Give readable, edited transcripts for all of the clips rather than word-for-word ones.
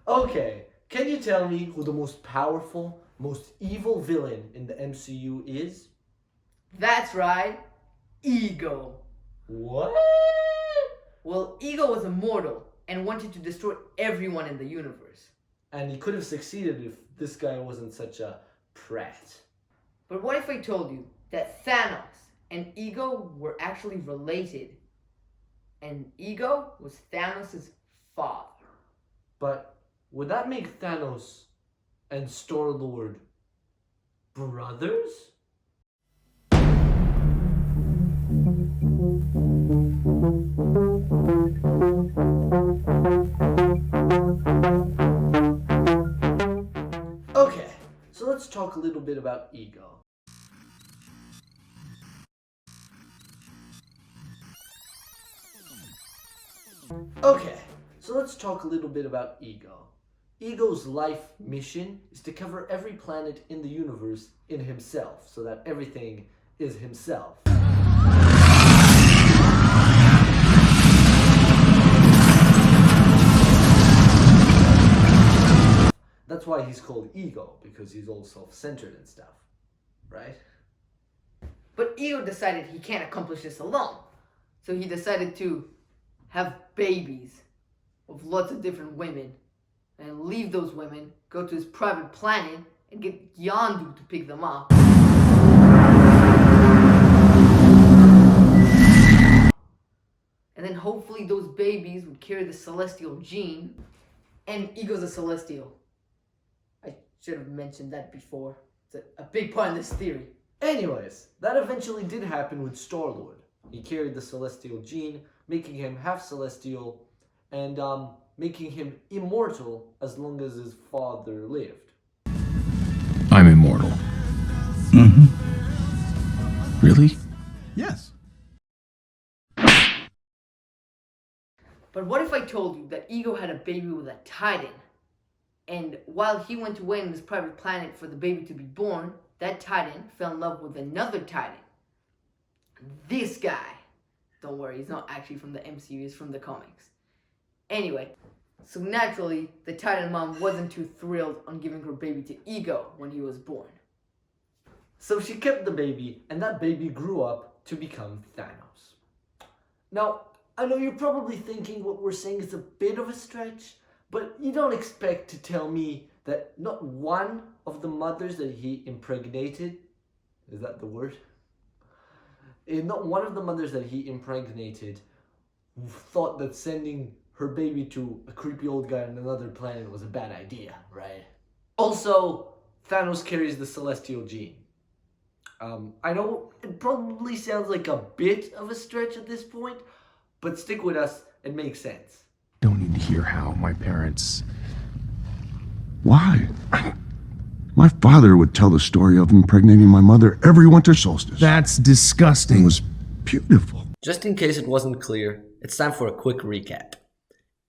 Okay, can you tell me who the most powerful, most evil villain in the MCU is? That's right, Ego. What? Well, Ego was immortal and wanted to destroy everyone in the universe. And he could have succeeded if this guy wasn't such a prat. But what if I told you that Thanos and Ego were actually related? And Ego was Thanos' father. But would that make Thanos and Star-Lord brothers? Okay, so let's talk a little bit about Ego. Okay, so let's talk a little bit about Ego. Ego's life mission is to cover every planet in the universe in himself, so that everything is himself. That's why he's called Ego, because he's all self-centered and stuff, right? But Ego decided he can't accomplish this alone. So he decided to have babies with lots of different women and leave those women, go to his private planet, and get Yondu to pick them up. And then hopefully those babies would carry the celestial gene, and Ego's a celestial. I should have mentioned that before. It's a big part in this theory. Anyways, that eventually did happen with Star-Lord. He carried the celestial gene, making him half celestial, and making him immortal as long as his father lived. I'm immortal. Mm-hmm. Really? Yes. But what if I told you that Ego had a baby with a Titan? And while he went away on his private planet for the baby to be born, that Titan fell in love with another Titan. This guy. Don't worry, he's not actually from the MCU, he's from the comics. Anyway, so naturally, the Titan mom wasn't too thrilled on giving her baby to Ego when he was born. So she kept the baby, and that baby grew up to become Thanos. Now, I know you're probably thinking what we're saying is a bit of a stretch, but you don't expect to tell me that not one of the mothers that he impregnated, is that the word? Not one of the mothers that he impregnated thought that sending her baby to a creepy old guy on another planet was a bad idea, right? Also, Thanos carries the celestial gene. I know it probably sounds like a bit of a stretch at this point, but stick with us, it makes sense. Don't need to hear how my parents. Why? My father would tell the story of impregnating my mother every winter solstice. That's It disgusting. was beautiful. Just in case it wasn't clear, it's time for a quick recap.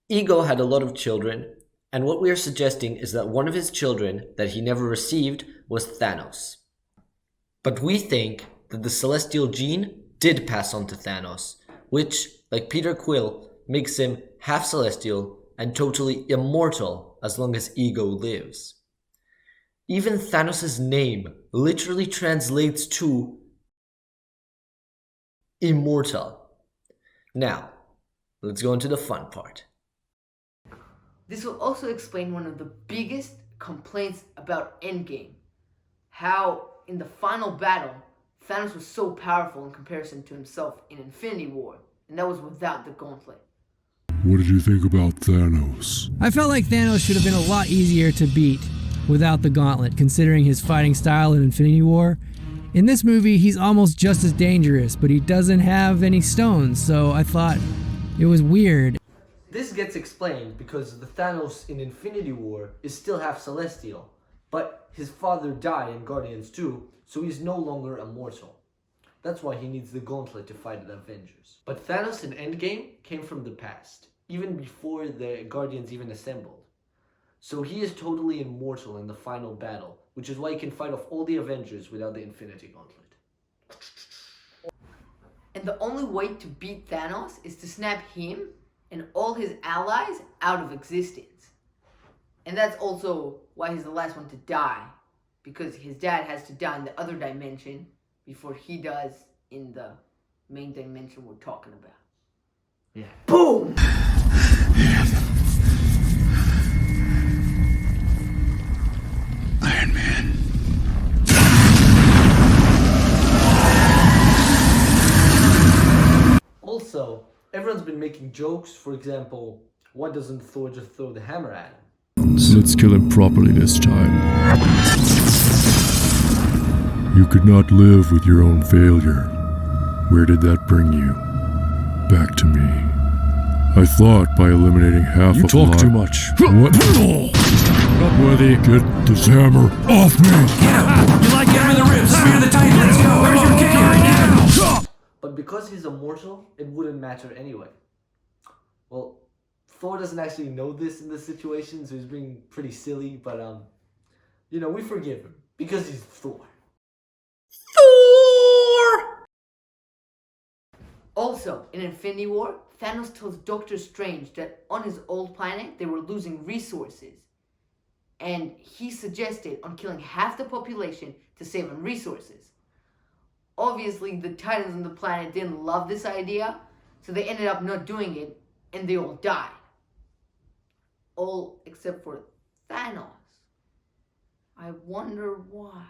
Ego had a lot of children, and what we are suggesting is that one of his children that he never received was Thanos. But we think that the celestial gene did pass on to Thanos, which, like Peter Quill, makes him half celestial and totally immortal as long as Ego lives. Even Thanos' name literally translates to immortal. Now, let's go into the fun part. This will also explain one of the biggest complaints about Endgame. How, in the final battle, Thanos was so powerful in comparison to himself in Infinity War, and that was without the gauntlet. What did you think about Thanos? I felt like Thanos should have been a lot easier to beat without the gauntlet, considering his fighting style in Infinity War. In this movie, he's almost just as dangerous, but he doesn't have any stones, so I thought it was weird. This gets explained because the Thanos in Infinity War is still half celestial, but his father died in Guardians 2, so he's no longer immortal. That's why he needs the gauntlet to fight the Avengers. But Thanos in Endgame came from the past, even before the Guardians even assembled. So he is totally immortal in the final battle, which is why he can fight off all the Avengers without the Infinity Gauntlet. And the only way to beat Thanos is to snap him and all his allies out of existence. And that's also why he's the last one to die. Because his dad has to die in the other dimension before he does in the main dimension we're talking about. Yeah. Boom! Iron Man. Also, everyone's been making jokes. For example, why doesn't Thor just throw the hammer at him? Let's kill him properly this time. You could not live with your own failure. Where did that bring you? Back to me. I thought by eliminating half You of talk my... too much. What? Not worthy. Get this hammer off me! You like him in the ribs. Spear the titan. Let's go. Where's your king right now? But because he's immortal, it wouldn't matter anyway. Well, Thor doesn't actually know this in this situation, so he's being pretty silly, but you know, we forgive him because he's Thor. Also, in Infinity War, Thanos tells Doctor Strange that on his old planet they were losing resources. And he suggested on killing half the population to save on resources. Obviously, the Titans on the planet didn't love this idea, so they ended up not doing it, and they all died. All except for Thanos. I wonder why.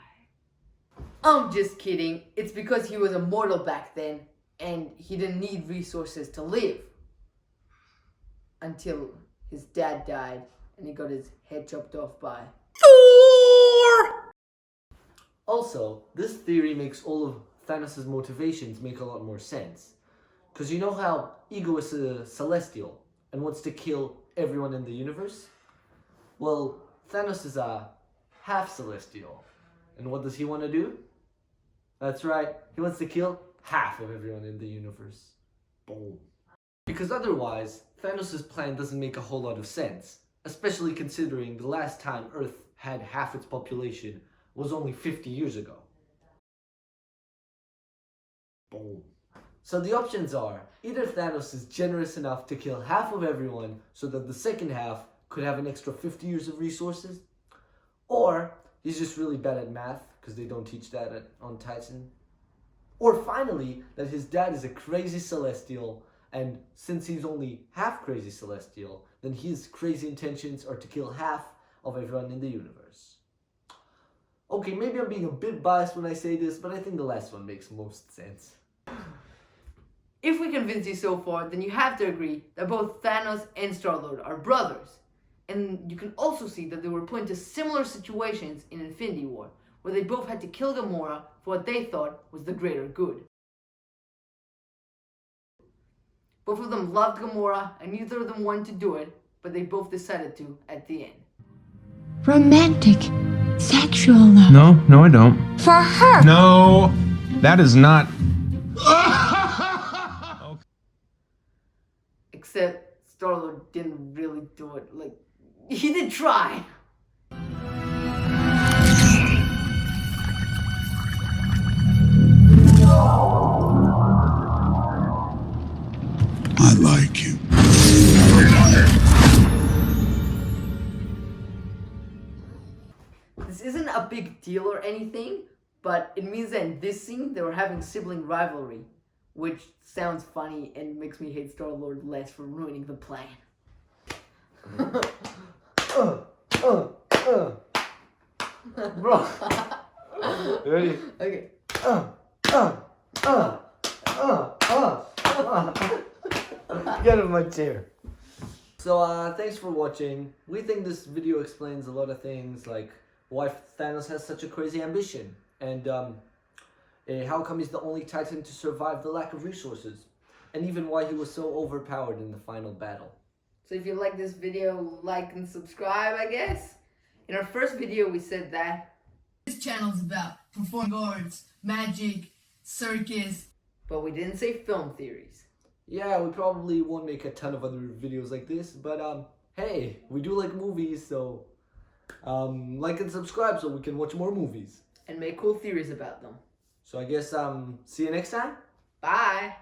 I'm just kidding. It's because he was immortal back then, and he didn't need resources to live. Until his dad died, and he got his head chopped off by Thor! Also, this theory makes all of Thanos' motivations make a lot more sense. Because you know how Ego is a celestial and wants to kill everyone in the universe? Well, Thanos is a half celestial. And what does he want to do? That's right, he wants to kill half of everyone in the universe. Boom. Because otherwise, Thanos' plan doesn't make a whole lot of sense. Especially considering the last time Earth had half its population was only 50 years ago. Boom. So the options are, either Thanos is generous enough to kill half of everyone so that the second half could have an extra 50 years of resources, or he's just really bad at math, because they don't teach that on Titan. Or finally, that his dad is a crazy celestial, and since he's only half crazy celestial, then his crazy intentions are to kill half of everyone in the universe. Okay, maybe I'm being a bit biased when I say this, but I think the last one makes most sense. If we convince you so far, then you have to agree that both Thanos and Star-Lord are brothers. And you can also see that they were put into similar situations in Infinity War, where they both had to kill Gamora for what they thought was the greater good. Both of them loved Gamora, and neither of them wanted to do it, but they both decided to at the end. Romantic. Sexual love. No, I don't. For her. No, that is not. Except Star-Lord didn't really do it. Like, he did try. I like you. This isn't a big deal or anything, but it means that in this scene they were having sibling rivalry, which sounds funny and makes me hate Star-Lord less for ruining the plan. Bro. Ready? Okay. Get out of my chair. So, thanks for watching. We think this video explains a lot of things, like why Thanos has such a crazy ambition, and how come he's the only Titan to survive the lack of resources, and even why he was so overpowered in the final battle. So if you like this video, like and subscribe, I guess. In our first video, we said that this channel is about performing arts, magic, circus, but we didn't say film theories. Yeah, we probably won't make a ton of other videos like this, but hey, we do like movies, so like and subscribe so we can watch more movies. And make cool theories about them. So I guess see you next time. Bye!